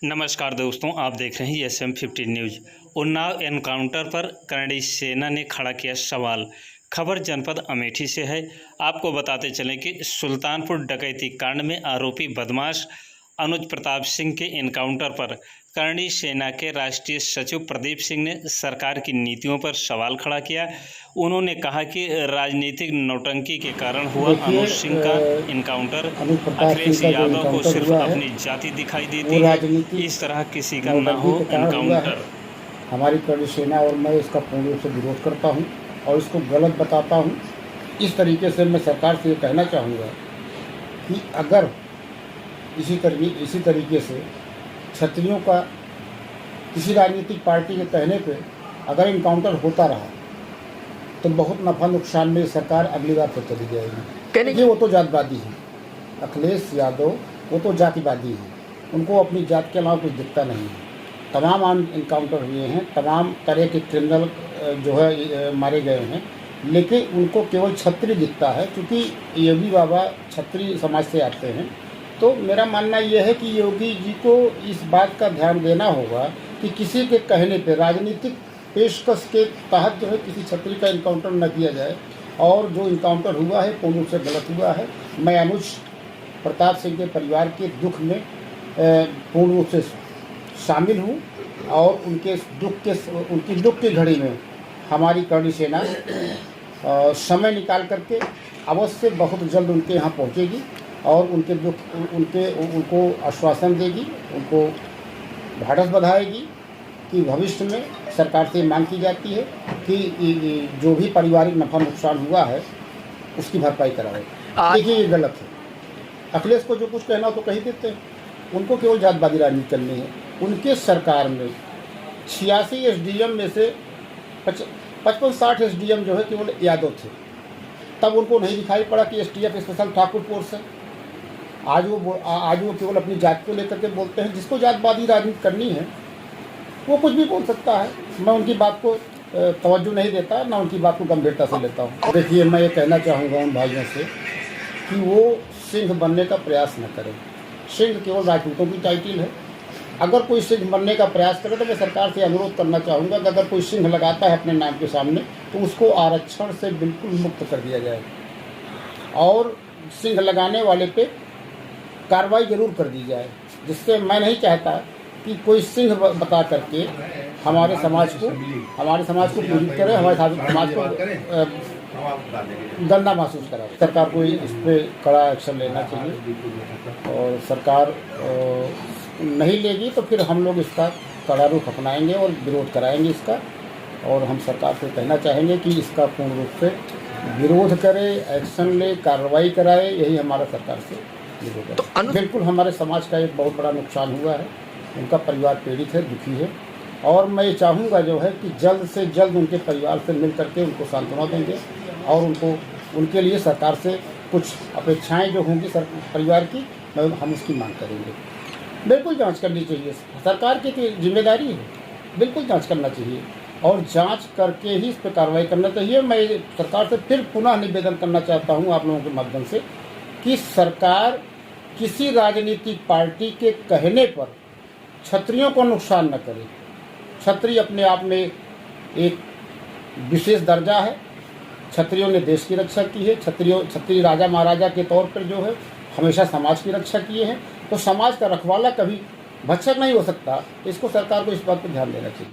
नमस्कार दोस्तों, आप देख रहे हैं SM-15 न्यूज़। उन्नाव एनकाउंटर पर करणी सेना ने खड़ा किया सवाल। खबर जनपद अमेठी से है। आपको बताते चलें कि सुल्तानपुर डकैती कांड में आरोपी बदमाश अनुज प्रताप सिंह के एनकाउंटर पर करणी सेना के राष्ट्रीय सचिव प्रदीप सिंह ने सरकार की नीतियों पर सवाल खड़ा किया। उन्होंने कहा कि राजनीतिक नौटंकी के कारण हुआ अनुज सिंह का एनकाउंटर अखिलेश यादव को सिर्फ अपनी जाति दिखाई देती है, इस तरह किसी का ना हो एनकाउंटर। हमारी करणी सेना और मैं इसका पूर्ण रूप से विरोध करता हूं और इसको गलत बताता हूं। इस तरीके से मैं सरकार से ये कहना चाहूँगा कि अगर इसी तरीके से क्षत्रियों का किसी राजनीतिक पार्टी के कहने पे अगर इनकाउंटर होता रहा तो बहुत नफा नुकसान में सरकार अगली बार फिर चली जाएगी। कि वो तो जातवादी हैं, अखिलेश यादव वो तो जातिवादी हैं, उनको अपनी जात के अलावा कुछ दिखता नहीं है। तमाम इनकाउंटर हुए हैं, तमाम तरह के क्रिमिनल जो है मारे गए हैं, लेकिन उनको केवल छत्री दिखता है। क्योंकि योगी बाबा छत्री समाज से आते हैं, तो मेरा मानना यह है कि योगी जी को इस बात का ध्यान देना होगा कि किसी के कहने पर राजनीतिक पेशकश के तहत जो है किसी छत्री का इनकाउंटर न किया जाए। और जो इनकाउंटर हुआ है पूर्ण रूप से गलत हुआ है। मैं अनुज प्रताप सिंह के परिवार के दुख में पूर्ण रूप से शामिल हूँ और उनकी दुख की घड़ी में हमारी करणी सेना समय निकाल करके अवश्य बहुत जल्द उनके यहाँ पहुँचेगी और उनको आश्वासन देगी, उनको ढाढ़स बधाएगी कि भविष्य में सरकार से मांग की जाती है कि जो भी पारिवारिक नफा नुकसान हुआ है उसकी भरपाई कराए। देखिए, ये गलत है। अखिलेश को जो कुछ कहना हो तो कही देते हैं, उनको केवल जातवादी राजनीति करनी है। उनके सरकार में 86 SDM में से 55-60 SDM जो है केवल यादव थे। तब उनको नहीं दिखाई पड़ा कि STF स्पेशल ठाकुर फोर्स है। आज वो केवल अपनी जात को लेकर के बोलते हैं। जिसको जातवादी राजनीति करनी है वो कुछ भी बोल सकता है। मैं उनकी बात को तवज्जो नहीं देता, ना उनकी बात को गंभीरता से लेता हूँ। देखिए, मैं ये कहना चाहूँगा उन भाइयों से कि वो सिंह बनने का प्रयास न करें। सिंह केवल राजपूतों की टाइटल है। अगर कोई सिंह बनने का प्रयास करे तो मैं सरकार से अनुरोध करना चाहूँगा कि अगर कोई सिंह लगाता है अपने नाम के सामने तो उसको आरक्षण से बिल्कुल मुक्त कर दिया जाए और सिंह लगाने वाले पे कार्रवाई जरूर कर दी जाए। जिससे मैं नहीं चाहता कि कोई सिंह बता करके हमारे समाज को पीड़ित करे, हमारे समाज को गंदा महसूस कराए। सरकार को इस पर कड़ा एक्शन लेना चाहिए और सरकार नहीं लेगी तो फिर हम लोग इसका कड़ा रुख अपनाएंगे और विरोध कराएंगे इसका। और हम सरकार से कहना चाहेंगे कि इसका पूर्ण रूप से विरोध करे, एक्शन ले, कार्रवाई कराए। यही हमारा सरकार से विरोध है। तो बिल्कुल हमारे समाज का एक बहुत बड़ा नुकसान हुआ है। उनका परिवार पीड़ित है, दुखी है और मैं ये चाहूँगा जो है कि जल्द से जल्द उनके परिवार से मिल करके उनको सांत्वना देंगे और उनके लिए सरकार से कुछ अपेक्षाएं जो होंगी परिवार की हम उसकी मांग करेंगे। बिल्कुल जांच करनी चाहिए, सरकार की जिम्मेदारी है, बिल्कुल जांच करना चाहिए और जांच करके ही इस पर कार्रवाई करना चाहिए। मैं सरकार से फिर पुनः निवेदन करना चाहता हूँ आप लोगों के माध्यम से कि सरकार किसी राजनीतिक पार्टी के कहने पर क्षत्रियों को नुकसान न करे। क्षत्रिय अपने आप में एक विशेष दर्जा है। क्षत्रियों ने देश की रक्षा की है। क्षत्रिय राजा महाराजा के तौर पर जो है हमेशा समाज की रक्षा किए हैं। तो समाज का रखवाला कभी भक्षक नहीं हो सकता। इसको सरकार को इस बात पर ध्यान देना चाहिए।